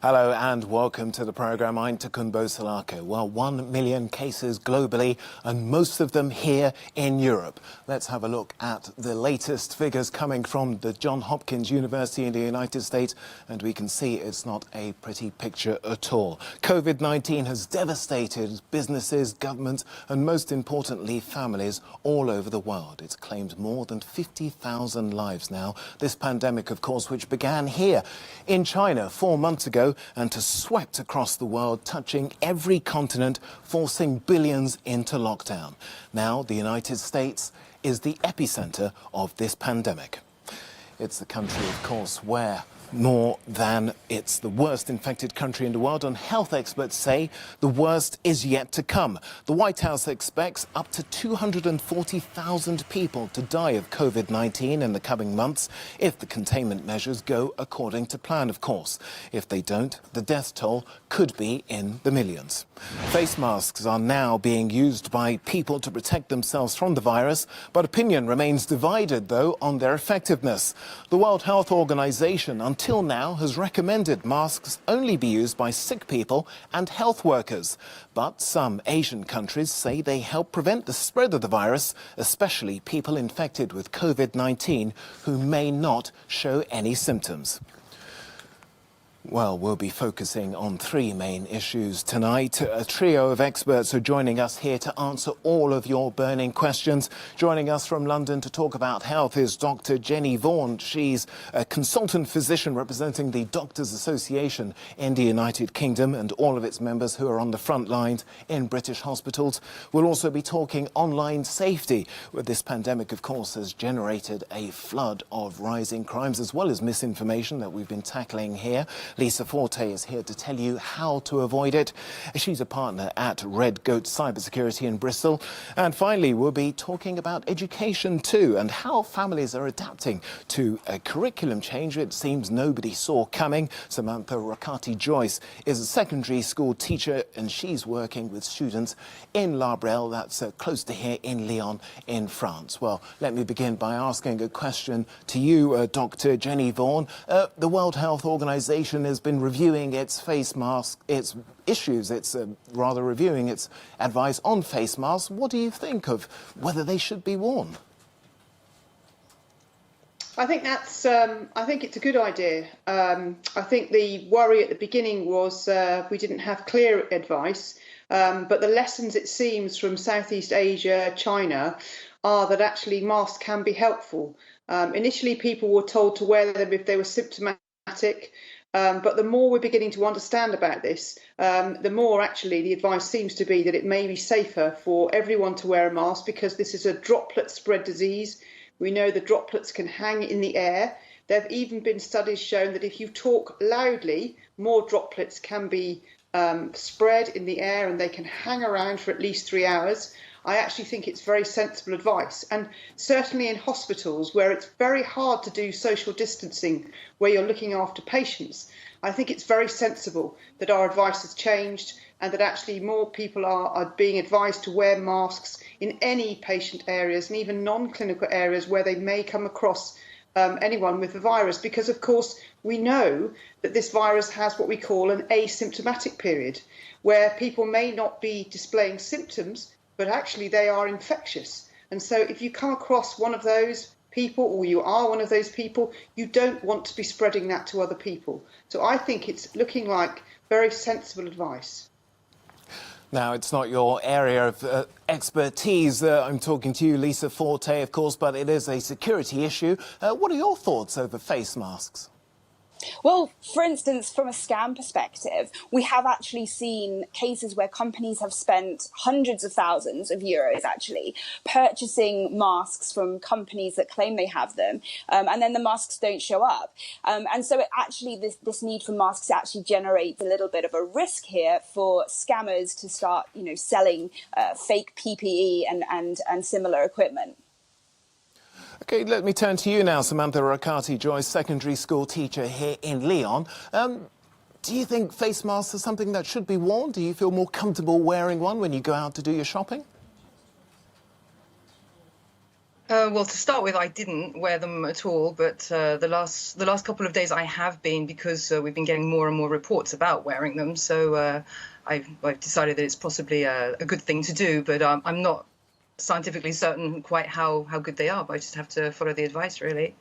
Hello and welcome to the programme. I'm Takumbo Salako. Well, 1 million cases globally and most of them here in Europe. Let's have a look at the latest figures coming from the Johns Hopkins University in the United States, and we can see it's not a pretty picture at all. COVID-19 has devastated businesses, governments and most importantly families all over the world. It's claimed more than 50,000 lives now. This pandemic, of course, which began here in China 4 months ago and has swept across the world, touching every continent, forcing billions into lockdown. Now, the United States is the epicenter of this pandemic. It's the country, of course, where more than it's the worst infected country in the world, and health experts say the worst is yet to come. The White House expects up to 240,000 people to die of COVID-19 in the coming months if the containment measures go according to plan, of course. If they don't, the death toll could be in the millions. Face masks are now being used by people to protect themselves from the virus, but opinion remains divided, though, on their effectiveness. The World Health Organization, until now, has recommended masks only be used by sick people and health workers. But some Asian countries say they help prevent the spread of the virus, especially people infected with COVID-19 who may not show any symptoms. Well, we'll be focusing on three main issues tonight. A trio of experts are joining us here to answer all of your burning questions. Joining us from London to talk about health is Dr. Jenny Vaughan. She's a consultant physician representing the Doctors Association in the United Kingdom and all of its members who are on the front lines in British hospitals. We'll also be talking online safety, where this pandemic, of course, has generated a flood of rising crimes as well as misinformation that we've been tackling here. Lisa Forte is here to tell you how to avoid it. She's a partner at Red Goat Cybersecurity in Bristol. And finally, we'll be talking about education too and how families are adapting to a curriculum change it seems nobody saw coming. Samantha Rakati-Joyce is a secondary school teacher and she's working with students in La Brelle, that's close to here in Lyon in France. Well, let me begin by asking a question to you, Dr. Jenny Vaughan. The World Health Organization has been reviewing its face mask, its issues, it's rather reviewing its advice on face masks. What do you think of whether they should be worn? I think that's. I think it's a good idea. I think the worry at the beginning was we didn't have clear advice, but the lessons, it seems, from Southeast Asia, China, are that actually masks can be helpful. Initially, people were told to wear them if they were symptomatic. But the more we're beginning to understand about this, the more actually the advice seems to be that it may be safer for everyone to wear a mask because this is a droplet spread disease. We know the droplets can hang in the air. There have even been studies showing that if you talk loudly, more droplets can be spread in the air and they can hang around for at least 3 hours. I actually think it's very sensible advice, and certainly in hospitals where it's very hard to do social distancing, where you're looking after patients, I think it's very sensible that our advice has changed and that actually more people are being advised to wear masks in any patient areas and even non-clinical areas where they may come across anyone with the virus, because of course we know that this virus has what we call an asymptomatic period where people may not be displaying symptoms but actually they are infectious. And so if you come across one of those people, or you are one of those people, you don't want to be spreading that to other people. So I think it's looking like very sensible advice. Now, it's not your area of expertise. I'm talking to you, Lisa Forte, of course, but it is a security issue. What are your thoughts over face masks? Well, for instance, from a scam perspective, we have actually seen cases where companies have spent hundreds of thousands of euros actually purchasing masks from companies that claim they have them, and then the masks don't show up. And so this need for masks actually generates a little bit of a risk here for scammers to start, selling fake PPE and similar equipment. OK, let me turn to you now, Samantha Rakati-Joyce, secondary school teacher here in Lyon. Do you think face masks are something that should be worn? Do you feel more comfortable wearing one when you go out to do your shopping? Well, to start with, I didn't wear them at all, but the last couple of days I have been, because we've been getting more and more reports about wearing them. So I've decided that it's possibly a good thing to do, but I'm not scientifically certain quite how good they are. But I just have to follow the advice, really.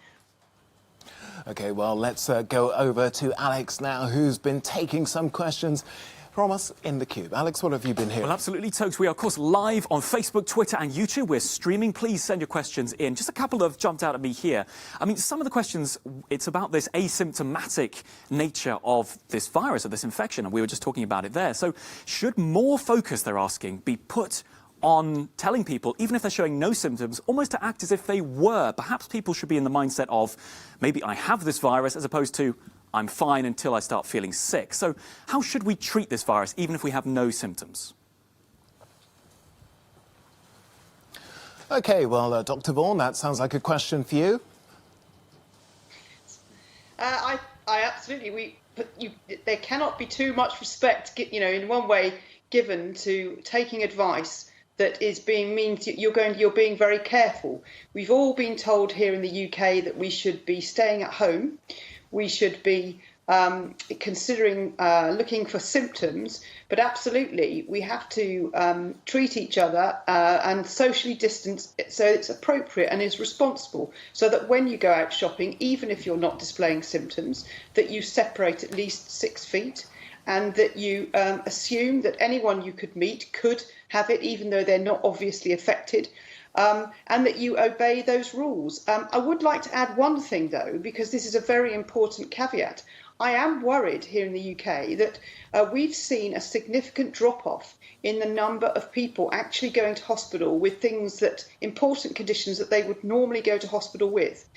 OK, well, let's go over to Alex now, who's been taking some questions from us in the Cube. Alex, what have you been hearing? Well, absolutely, Tokes. We are, of course, live on Facebook, Twitter and YouTube. We're streaming. Please send your questions in. Just a couple have jumped out at me here. I mean, some of the questions, it's about this asymptomatic nature of this virus, of this infection, and we were just talking about it there. So should more focus, they're asking, be put on telling people, even if they're showing no symptoms, almost to act as if they were? Perhaps people should be in the mindset of, maybe I have this virus, as opposed to, I'm fine until I start feeling sick. So how should we treat this virus, even if we have no symptoms? OK, well, Dr. Vaughan, that sounds like a question for you. I absolutely, there cannot be too much respect, in one way, given to taking advice that is you're being very careful. We've all been told here in the UK that we should be staying at home. We should be considering looking for symptoms, but absolutely we have to treat each other and socially distance so it's appropriate and is responsible, so that when you go out shopping, even if you're not displaying symptoms, that you separate at least 6 feet, and that you assume that anyone you could meet could have it, even though they're not obviously affected. And that you obey those rules. I would like to add one thing, though, because this is a very important caveat. I am worried here in the UK that we've seen a significant drop-off in the number of people actually going to hospital with important conditions that they would normally go to hospital with.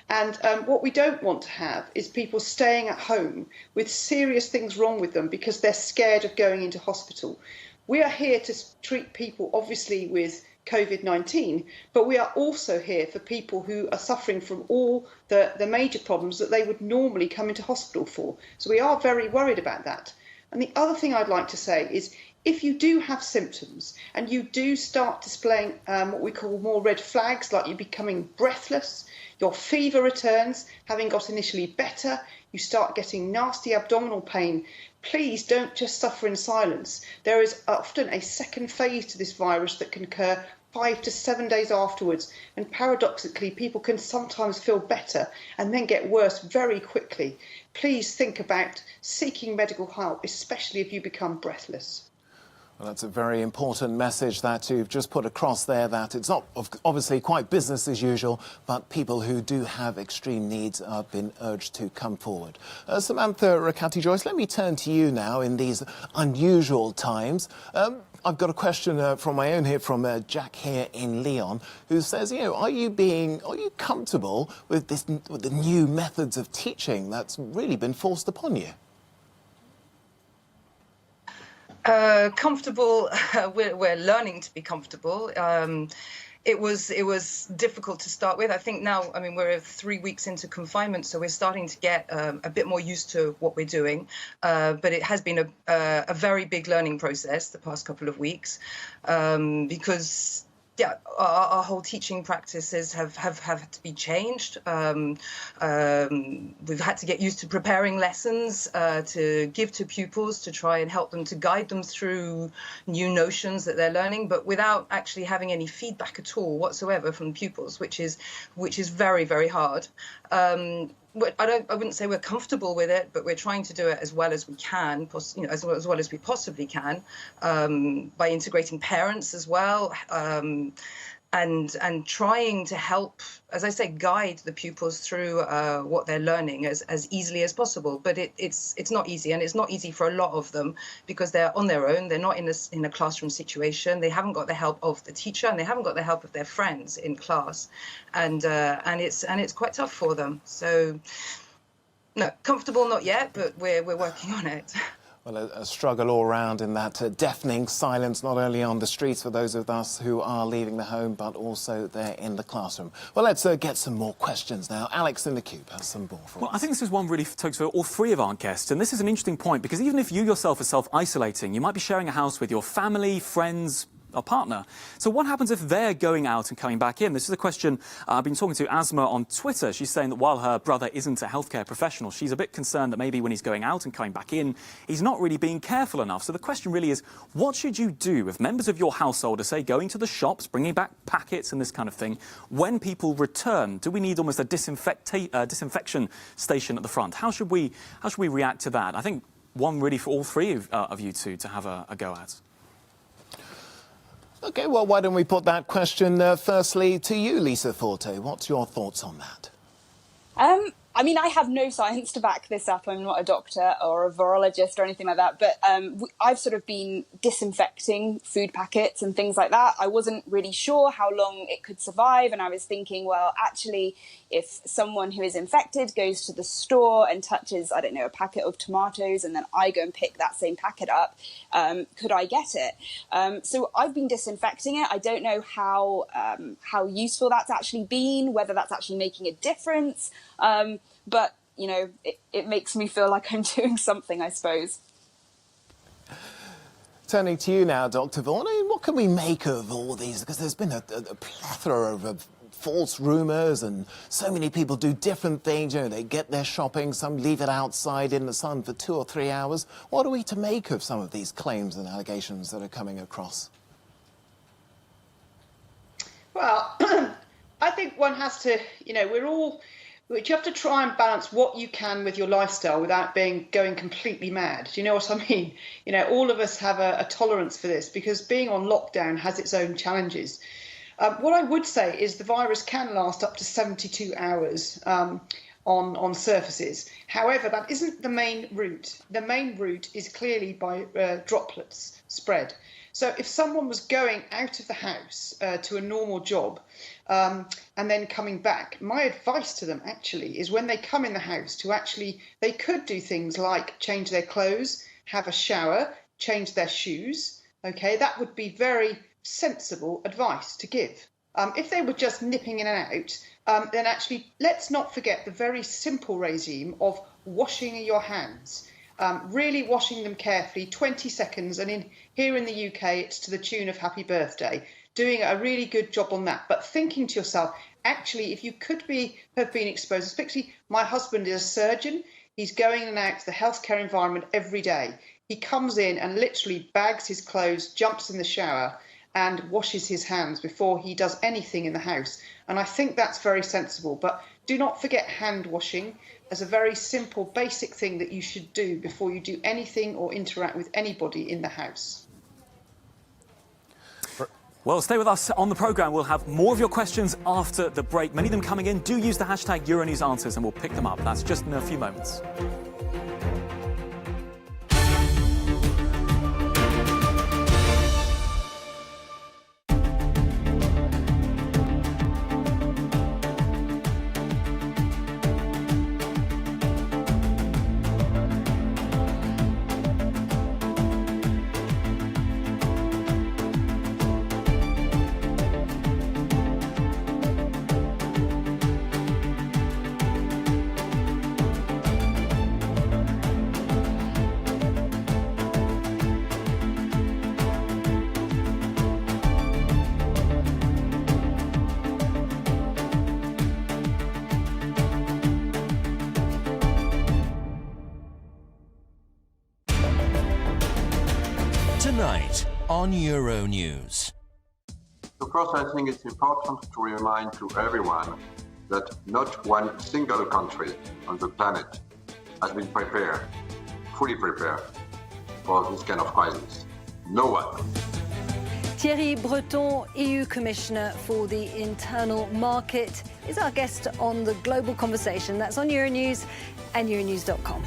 And what we don't want to have is people staying at home with serious things wrong with them because they're scared of going into hospital. We are here to treat people, obviously, with COVID-19, but we are also here for people who are suffering from all the major problems that they would normally come into hospital for. So we are very worried about that. And the other thing I'd like to say is, if you do have symptoms and you do start displaying what we call more red flags, like you're becoming breathless, your fever returns, having got initially better, you start getting nasty abdominal pain, please don't just suffer in silence. There is often a second phase to this virus that can occur 5 to 7 days afterwards, and paradoxically people can sometimes feel better and then get worse very quickly. Please think about seeking medical help, especially if you become breathless. Well, that's a very important message that you've just put across there, that it's not obviously quite business as usual, but people who do have extreme needs have been urged to come forward. Samantha Rakati-Joyce, let me turn to you now in these unusual times. I've got a question from my own here, from Jack here in Lyon, who says, are you comfortable with the new methods of teaching that's really been forced upon you? Comfortable. We're learning to be comfortable. It was difficult to start with. I think now, we're 3 weeks into confinement, so we're starting to get a bit more used to what we're doing. But it has been a very big learning process the past couple of weeks, because our whole teaching practices have had to be changed. We've had to get used to preparing lessons to give to pupils, to try and help them, to guide them through new notions that they're learning, but without actually having any feedback at all whatsoever from pupils, which is very, very hard. I wouldn't say we're comfortable with it, but we're trying to do it as well as we can, as well as we possibly can, by integrating parents as well, and trying to help, as I say, guide the pupils through what they're learning as easily as possible. But it's not easy, and it's not easy for a lot of them because they're on their own. They're not in a classroom situation. They haven't got the help of the teacher, and they haven't got the help of their friends in class, and it's quite tough for them. So, no, comfortable not yet, but we're working on it. Well, a struggle all round in that deafening silence, not only on the streets for those of us who are leaving the home, but also there in the classroom. Well, let's get some more questions now. Alex in the Cube has some more for us. Well, I think this is one really talks for all three of our guests, and this is an interesting point, because even if you yourself are self-isolating, you might be sharing a house with your family, friends, a partner. So what happens if they're going out and coming back in? This is a question I've been talking to Asma on Twitter. She's saying that while her brother isn't a healthcare professional, she's a bit concerned that maybe when he's going out and coming back in, he's not really being careful enough. So the question really is, what should you do if members of your household are, say, going to the shops, bringing back packets and this kind of thing, when people return? Do we need almost a disinfection station at the front? How should we react to that? I think one really for all three of you two to have a go at. OK, well, why don't we put that question firstly to you, Lisa Forte. What's your thoughts on that? I mean, I have no science to back this up. I'm not a doctor or a virologist or anything like that. But I've sort of been disinfecting food packets and things like that. I wasn't really sure how long it could survive. And I was thinking, well, actually, if someone who is infected goes to the store and touches, I don't know, a packet of tomatoes, and then I go and pick that same packet up, could I get it? So I've been disinfecting it. I don't know how useful that's actually been, whether that's actually making a difference. But, you know, it makes me feel like I'm doing something, I suppose. Turning to you now, Dr. Vaughan, what can we make of all these? Because there's been a plethora of false rumours, and so many people do different things. You know, they get their shopping, some leave it outside in the sun for 2 or 3 hours. What are we to make of some of these claims and allegations that are coming across? Well, I think one has to, you know, you have to try and balance what you can with your lifestyle without going completely mad. Do you know what I mean? You know, all of us have a tolerance for this, because being on lockdown has its own challenges. What I would say is the virus can last up to 72 hours on surfaces. However, that isn't the main route. The main route is clearly by droplets spread. So if someone was going out of the house to a normal job and then coming back, my advice to them actually is when they come in the house they could do things like change their clothes, have a shower, change their shoes. OK, that would be very sensible advice to give. If they were just nipping in and out, then actually let's not forget the very simple regime of washing your hands. Really washing them carefully, 20 seconds, and here in the UK, it's to the tune of Happy Birthday, doing a really good job on that. But thinking to yourself, actually, if you could have been exposed, especially my husband is a surgeon, he's going in and out to the healthcare environment every day. He comes in and literally bags his clothes, jumps in the shower and washes his hands before he does anything in the house. And I think that's very sensible. But do not forget hand washing as a very simple, basic thing that you should do before you do anything or interact with anybody in the house. Well, stay with us on the programme. We'll have more of your questions after the break. Many of them coming in. Do use the hashtag Euronews Answers and we'll pick them up. That's just in a few moments. Tonight on Euronews. Of course, I think it's important to remind to everyone that not one single country on the planet has been fully prepared for this kind of crisis. No one. Thierry Breton, EU Commissioner for the Internal Market, is our guest on the Global Conversation. That's on Euronews and Euronews.com.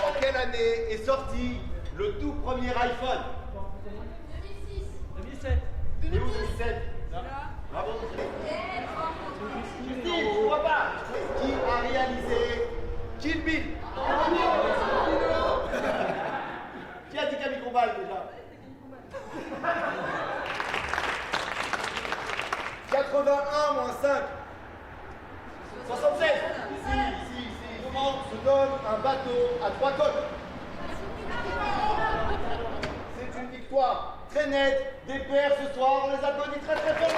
En quelle année est sorti le tout premier iPhone? 2006. 2007. 2007. Bravo. Christine, tu vois pas? Qui a réalisé Kill Bill? 81 moins 5. 76. Si. Comment se donne un bateau à 3 côtes? C'est une victoire très nette des pairs ce soir. On les applaudit très très fort.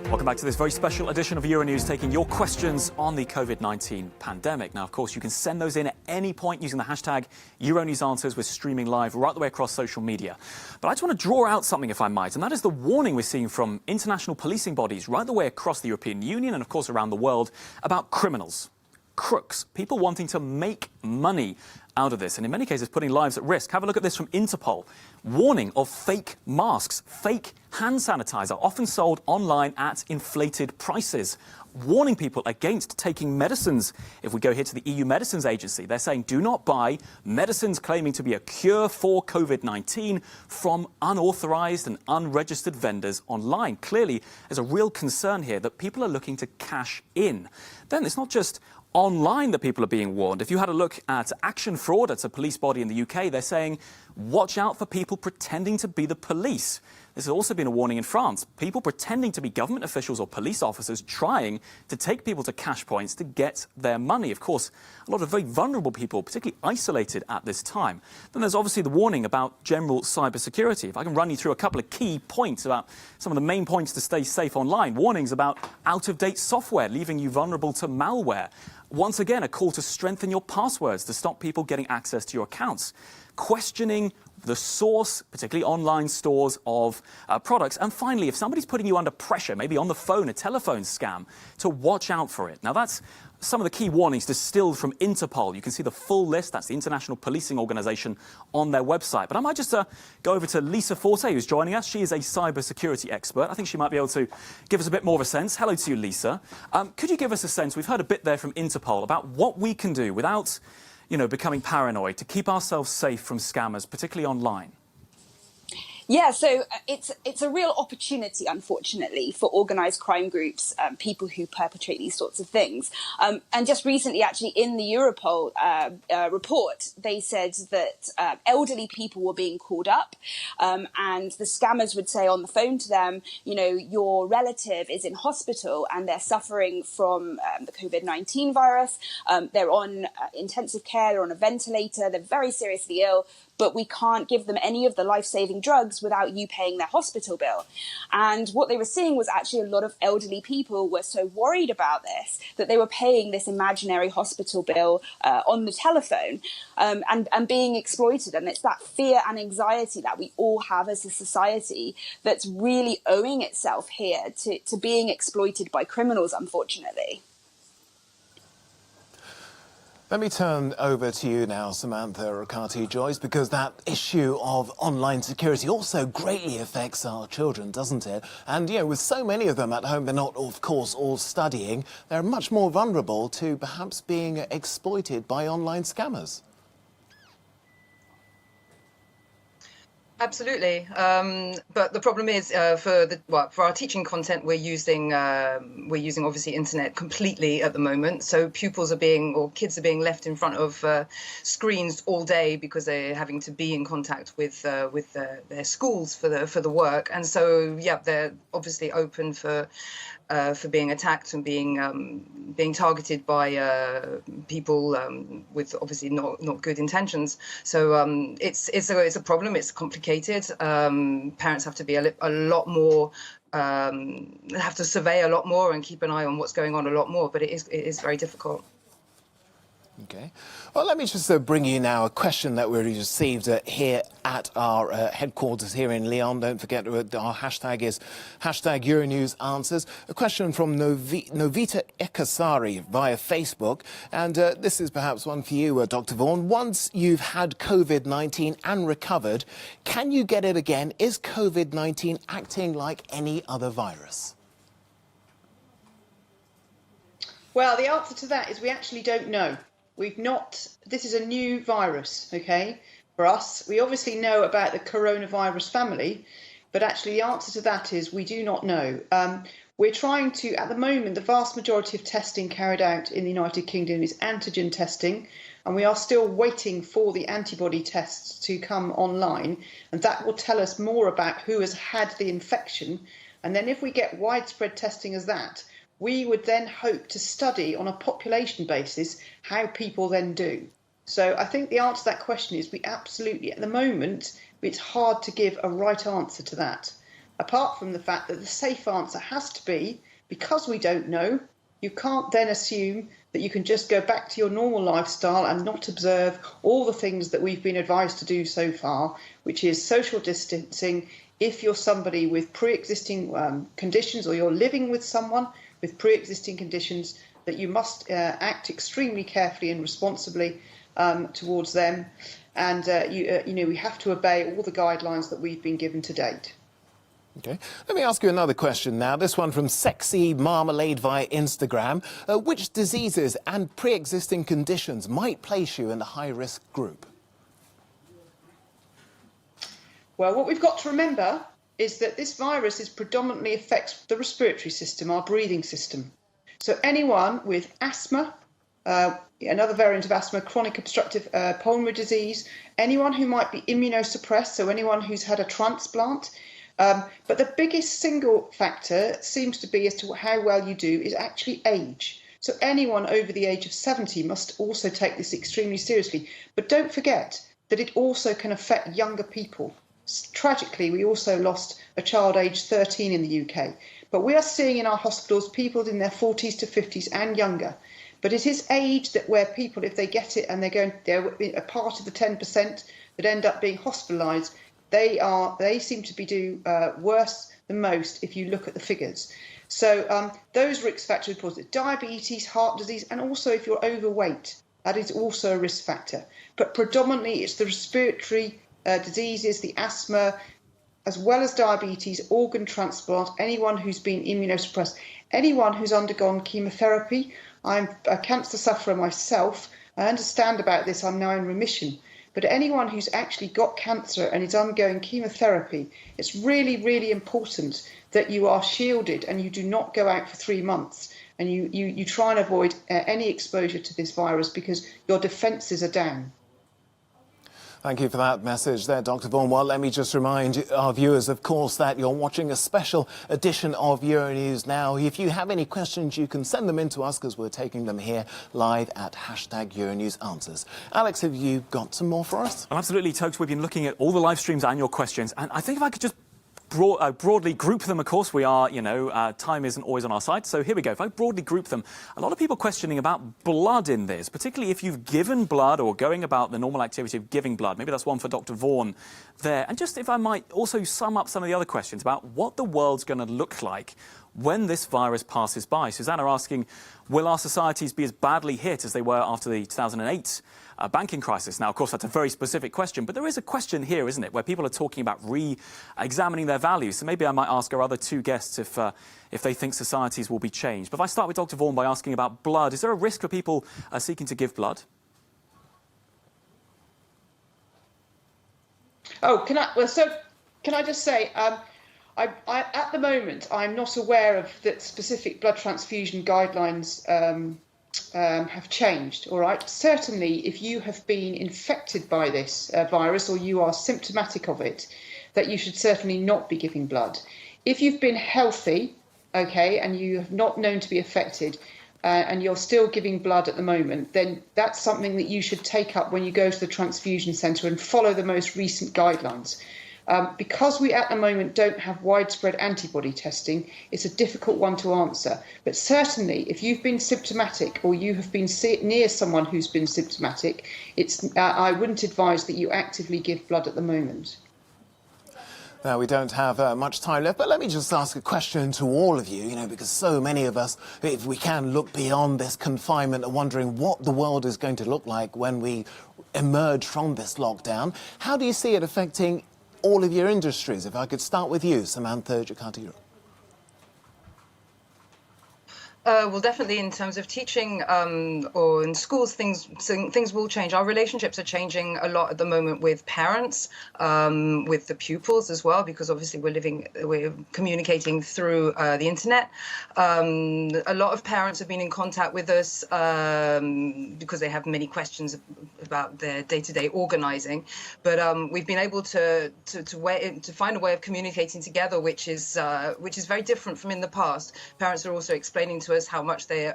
Welcome back to this very special edition of Euronews, taking your questions on the COVID-19 pandemic. Now, of course, you can send those in at any point using the hashtag EuronewsAnswers. We're streaming live right the way across social media. But I just want to draw out something, if I might, and that is the warning we're seeing from international policing bodies right the way across the European Union and, of course, around the world about criminals, crooks, people wanting to make money out of this, and in many cases putting lives at risk. Have a look at this from Interpol. Warning of fake masks, fake hand sanitizer, often sold online at inflated prices. Warning people against taking medicines. If we go here to the EU Medicines Agency, they're saying do not buy medicines claiming to be a cure for COVID-19 from unauthorized and unregistered vendors online. Clearly, there's a real concern here that people are looking to cash in. Then it's not just online that people are being warned. If you had a look at Action Fraud, it's a police body in the UK, they're saying, watch out for people pretending to be the police. This has also been a warning in France. People pretending to be government officials or police officers trying to take people to cash points to get their money. Of course, a lot of very vulnerable people, particularly isolated at this time. Then there's obviously the warning about general cybersecurity. If I can run you through a couple of key points about some of the main points to stay safe online. Warnings about out-of-date software, leaving you vulnerable to malware. Once again, a call to strengthen your passwords to stop people getting access to your accounts. Questioning the source, particularly online stores of products. And finally, if somebody's putting you under pressure, maybe on the phone, a telephone scam, to watch out for it. Now, that's some of the key warnings distilled from Interpol. You can see the full list. That's the International Policing Organization on their website. But I might just go over to Lisa Forte, who's joining us. She is a cybersecurity expert. I think she might be able to give us a bit more of a sense. Hello to you, Lisa. Could you give us a sense? We've heard a bit there from Interpol about what we can do without, becoming paranoid to keep ourselves safe from scammers, particularly online. Yeah, so it's a real opportunity, unfortunately, for organised crime groups, people who perpetrate these sorts of things. And just recently, actually, in the Europol report, they said that elderly people were being called up, and the scammers would say on the phone to them, your relative is in hospital and they're suffering from the COVID-19 virus. They're on intensive care, they're on a ventilator, they're very seriously ill, but we can't give them any of the life-saving drugs without you paying their hospital bill. And what they were seeing was actually a lot of elderly people were so worried about this that they were paying this imaginary hospital bill on the telephone and being exploited. And it's that fear and anxiety that we all have as a society that's really owing itself here to being exploited by criminals, unfortunately. Let me turn over to you now, Samantha Riccardi-Joyce, because that issue of online security also greatly affects our children, doesn't it? And, with so many of them at home, they're not, of course, all studying. They're much more vulnerable to perhaps being exploited by online scammers. Absolutely, but the problem is for our teaching content, we're using obviously internet completely at the moment. So kids are being left in front of screens all day because they're having to be in contact with their schools for the work, and so they're obviously open for being attacked and being targeted by people with obviously not good intentions. So it's a problem. It's complicated. Parents have to be a lot more. Have to survey a lot more and keep an eye on what's going on a lot more. But it is very difficult. Okay. Well, let me just bring you now a question that we received here at our headquarters here in Lyon. Don't forget our hashtag is hashtag Euronews Answers. A question from Novita Ekasari via Facebook. And this is perhaps one for you, Dr. Vaughan. Once you've had COVID-19 and recovered, can you get it again? Is COVID-19 acting like any other virus? Well, the answer to that is we actually don't know. This is a new virus, okay, for us. We obviously know about the coronavirus family, But actually, the answer to that is we do not know. We're trying to, at the moment, the vast majority of testing carried out in the United Kingdom is antigen testing, and we are still waiting for the antibody tests to come online, and that will tell us more about who has had the infection. And then if we get widespread testing as that, we would then hope to study on a population basis how people then do. So I think the answer to that question is we absolutely, at the moment, it's hard to give a right answer to that. Apart from the fact that the safe answer has to be, because we don't know, you can't then assume that you can just go back to your normal lifestyle and not observe all the things that we've been advised to do so far, which is social distancing. If you're somebody with pre-existing conditions, or you're living with someone with pre-existing conditions, that you must act extremely carefully and responsibly towards them. And, we have to obey all the guidelines that we've been given to date. Okay. Let me ask you another question now. This one from Sexy Marmalade via Instagram. Which diseases and pre-existing conditions might place you in the high-risk group? Well, what we've got to remember is that this virus predominantly affects the respiratory system, our breathing system. So anyone with asthma, another variant of asthma, chronic obstructive pulmonary disease, anyone who might be immunosuppressed, so anyone who's had a transplant. But the biggest single factor seems to be as to how well you do is actually age. So anyone over the age of 70 must also take this extremely seriously. But don't forget that it also can affect younger people. Tragically, we also lost a child aged 13 in the UK. But we are seeing in our hospitals people in their 40s to 50s and younger. But it is age that where people, if they get it and they're a part of the 10% that end up being hospitalised, they seem to be do worse than most if you look at the figures. So those risk factor reports, diabetes, heart disease, and also if you're overweight, that is also a risk factor. But predominantly it's the respiratory diseases, the asthma, as well as diabetes, organ transplant, anyone who's been immunosuppressed, anyone who's undergone chemotherapy. I'm a cancer sufferer myself. I understand about this. I'm now in remission. But anyone who's actually got cancer and is undergoing chemotherapy, it's really, really important that you are shielded and you do not go out for 3 months. And you try and avoid any exposure to this virus because your defences are down. Thank you for that message there, Dr. Vaughan. Well, let me just remind our viewers, of course, that you're watching a special edition of Euronews now. If you have any questions, you can send them in to us because we're taking them here live at #EuronewsAnswers. Alex, have you got some more for us? Well, absolutely, Tokes. We've been looking at all the live streams and your questions. And I think if I could just broadly group them, of course, we are, time isn't always on our side. So here we go. If I broadly group them, a lot of people questioning about blood in this, particularly if you've given blood or going about the normal activity of giving blood. Maybe that's one for Dr. Vaughan there. And just if I might also sum up some of the other questions about what the world's going to look like when this virus passes by. Susanna asking, will our societies be as badly hit as they were after the 2008 banking crisis? Now, of course, that's a very specific question, but there is a question here, isn't it, where people are talking about re-examining their values. So maybe I might ask our other two guests if they think societies will be changed. But if I start with Dr. Vaughan by asking about blood, is there a risk for people seeking to give blood? Oh, can I just say, at the moment, I'm not aware of that specific blood transfusion guidelines have changed, all right? Certainly, if you have been infected by this virus or you are symptomatic of it, that you should certainly not be giving blood. If you've been healthy, okay, and you have not known to be affected, and you're still giving blood at the moment, then that's something that you should take up when you go to the transfusion centre and follow the most recent guidelines. Because we at the moment don't have widespread antibody testing, it's a difficult one to answer. But certainly, if you've been symptomatic or you have been near someone who's been symptomatic, I wouldn't advise that you actively give blood at the moment. Now, we don't have much time left, but let me just ask a question to all of you, because so many of us, if we can look beyond this confinement, are wondering what the world is going to look like when we emerge from this lockdown. How do you see it affecting all of your industries? If I could start with you, Samantha Jakarta. Well, definitely in terms of teaching or in schools, things will change. Our relationships are changing a lot at the moment with parents, with the pupils as well, because obviously we're communicating through the internet. A lot of parents have been in contact with us because they have many questions about their day-to-day organizing. But we've been able to find a way of communicating together, which is very different from in the past. Parents are also explaining to us how much they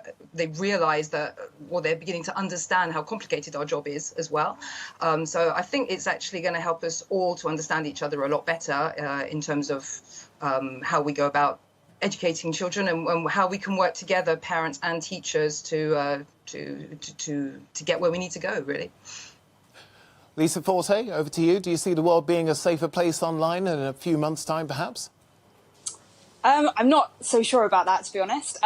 realize that, or they're beginning to understand how complicated our job is as well. So I think it's actually going to help us all to understand each other a lot better in terms of how we go about educating children and how we can work together, parents and teachers, to get where we need to go, really. Lisa Forte, over to you. Do you see the world being a safer place online in a few months' time, perhaps? I'm not so sure about that, to be honest.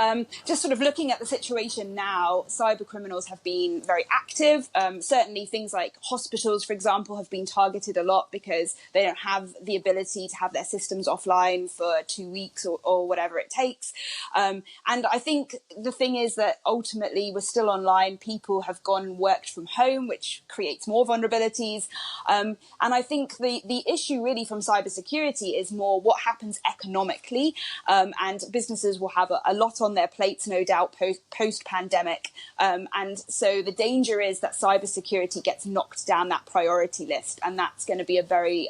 Just sort of looking at the situation now, cyber criminals have been very active. Certainly things like hospitals, for example, have been targeted a lot because they don't have the ability to have their systems offline for 2 weeks or whatever it takes. And I think the thing is that ultimately we're still online. People have gone and worked from home, which creates more vulnerabilities. And I think the issue really from cybersecurity is more what happens economically. And businesses will have a lot on their plates, no doubt, post-pandemic. And so the danger is that cybersecurity gets knocked down that priority list. And that's going to be a very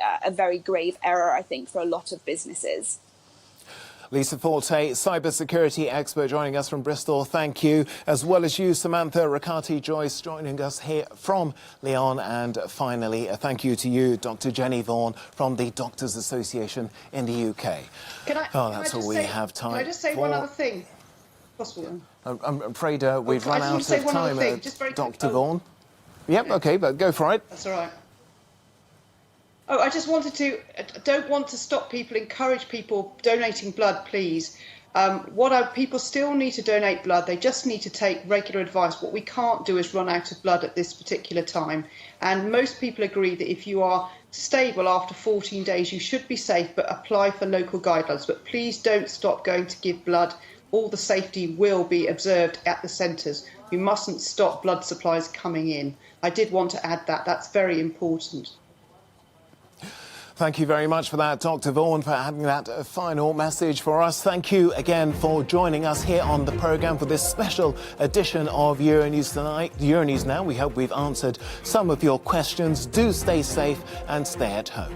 grave error, I think, for a lot of businesses. Lisa Forte, cybersecurity expert, joining us from Bristol. Thank you. As well as you, Samantha Riccardi-Joyce, joining us here from Lyon. And finally, a thank you to you, Dr. Jenny Vaughan, from the Doctors Association in the UK. That's all we have time for. Can I just say one other thing? Possible. I'm afraid we've run out of time, Dr. Vaughan. Yep, OK, but go for it. That's all right. Oh, I just wanted to, don't want to stop people, encourage people donating blood, please. People still need to donate blood. They just need to take regular advice. What we can't do is run out of blood at this particular time. And most people agree that if you are stable after 14 days, you should be safe, but apply for local guidelines. But please don't stop going to give blood. All the safety will be observed at the centres. We mustn't stop blood supplies coming in. I did want to add that. That's very important. Thank you very much for that, Dr. Vaughan, for having that final message for us. Thank you again for joining us here on the programme for this special edition of Euronews tonight. Euronews Now. We hope we've answered some of your questions. Do stay safe and stay at home.